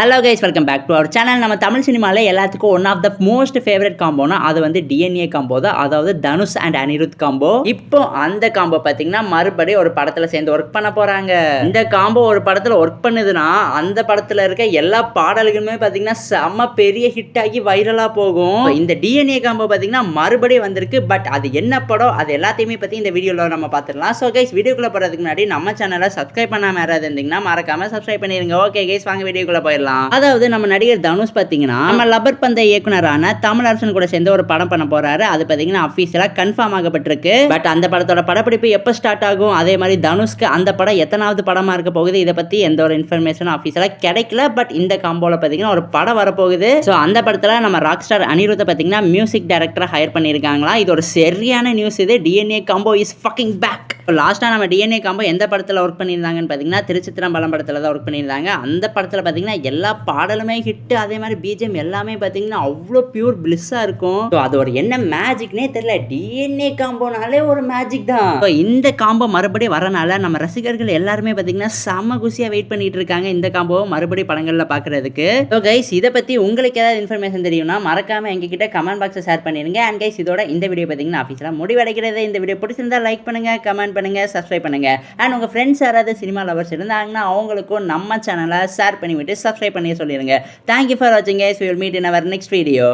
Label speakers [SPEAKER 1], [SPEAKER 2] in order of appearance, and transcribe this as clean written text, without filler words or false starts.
[SPEAKER 1] Hello guys, welcome back to our channel. நம்ம தமிழ் சினிமாவில் எல்லாத்துக்கும் one of the most favourite காம்போனா அது வந்து டிஎன்ஏ காம்போ தான். அதாவது தனுஷ் அண்ட் அனிருத் காம்போ. இப்போ அந்த காம்போ பார்த்தீங்கன்னா மறுபடியும் ஒரு படத்தில் சேர்ந்து ஒர்க் பண்ண போகிறாங்க. இந்த காம்போ ஒரு படத்தில் ஒர்க் பண்ணுதுன்னா அந்த படத்தில் இருக்க எல்லா பாடல்களுமே பார்த்தீங்கன்னா செம்ம பெரிய ஹிட் ஆகி வைரலாக போகும். இந்த டிஎன்ஏ காம்போ பார்த்தீங்கன்னா மறுபடியும் வந்திருக்கு. பட் அது என்ன படம், அது எல்லாத்தையுமே பற்றி இந்த வீடியோவில் நம்ம பார்த்துடலாம். ஸோ கைஸ், வீடியோக்குள்ளே போகிறதுக்கு முன்னாடி நம்ம சேனலை சப்ஸ்கிரைப் பண்ணாமல் யாராவது இருந்தீங்கன்னா மறக்காமல் சப்ஸ்கிரைப் பண்ணிடுங்க. ஓகே கைஸ், வாங்க வீடியோக்குள்ளே போயிடலாம். அதாவது நம்ம நடிகர் தனுஷ் பாத்தீங்கன்னா நம்ம லப்பர் பந்த இயக்குனரான தமிழரசன் கூட சேர்ந்து ஒரு படம் பண்ண போறாரு. அது பாத்தீங்கன்னா அபிஷியலா கன்ஃபார்ம் ஆகப்பட்டிருக்கு. பட் அந்த படத்தோட படப்பிடிப்பு எப்ப ஸ்டார்ட் ஆகும், அதே மாதிரி தனுஷ்க்கு அந்த படம் எத்தனாவது படமா இருக்க போகுது, இதை பத்தி எந்த ஒரு இன்ஃபர்மேஷனும் அபிஷியலா கிடைக்கல. பட் இந்த காம்போல பாத்தீங்கன்னா ஒரு படம் வரப்போகுது. ஸோ அந்த படத்துல நம்ம ராக் ஸ்டார் அனிருத்தை பாத்தீங்கன்னா மியூசிக் டைரக்டரா ஹையர் பண்ணிருக்காங்களா. இது ஒரு சரியான நியூஸ். இது DNA combo is fucking back. லாஸ்டா நம்ம டிஎன்ஏ காம்போ எந்த படத்தில் ஒர்க் பண்ணியிருந்தாங்கன்னு பார்த்தீங்கன்னா திருச்சித்திரம்பலம் படத்தில் தான் ஒர்க் பண்ணியிருந்தாங்க. அந்த படத்தில் பார்த்தீங்கன்னா எல்லா பாடலுமே ஹிட். அதே மாதிரி பிஜிஎம் எல்லாமே பார்த்தீங்கன்னா அவ்வளோ பியூர் பிளிஸ்ஸாக இருக்கும். ஸோ அது ஒரு என்ன மேஜிக்னே தெரியல. டிஎன்ஏ காம்போனாலே ஒரு மேஜிக் தான். ஸோ இந்த காம்போ மறுபடியும் வரனால நம்ம ரசிகர்கள் எல்லாருமே பார்த்தீங்கன்னா செம குசியாக வெயிட் பண்ணிட்டு இருக்காங்க இந்த காம்போவை மறுபடியும் படங்களில் பார்க்கறதுக்கு. ஸோ கைஸ், இதை பற்றி உங்களுக்கு ஏதாவது இன்ஃபர்மேஷன் தெரியும்னா மறக்காம எங்ககிட்ட கமெண்ட் பாக்ஸை ஷேர் பண்ணிடுங்க. அண்ட் கைஸ், இதோட இந்த வீடியோ பார்த்தீங்கன்னா ஆஃபீஸில் முடிவடைகிறது. இந்த வீடியோ பிடிச்சிருந்தா லைக் பண்ணுங்க, கமெண்ட் பண்ணுங்க, சப்ஸ்கிரைப் பண்ணுங்க. அண்ட் உங்க ஃப்ரெண்ட்ஸ் யாராவது சினிமா லவர்ஸ் இருந்தாங்கன்னா அவங்களுக்கும் நம்ம சேனலை ஷேர் பண்ணிவிட்டு சப்ஸ்கிரைப் பண்ணி சொல்லிடுங்க. Thank you for watching guys. We will meet in our next video.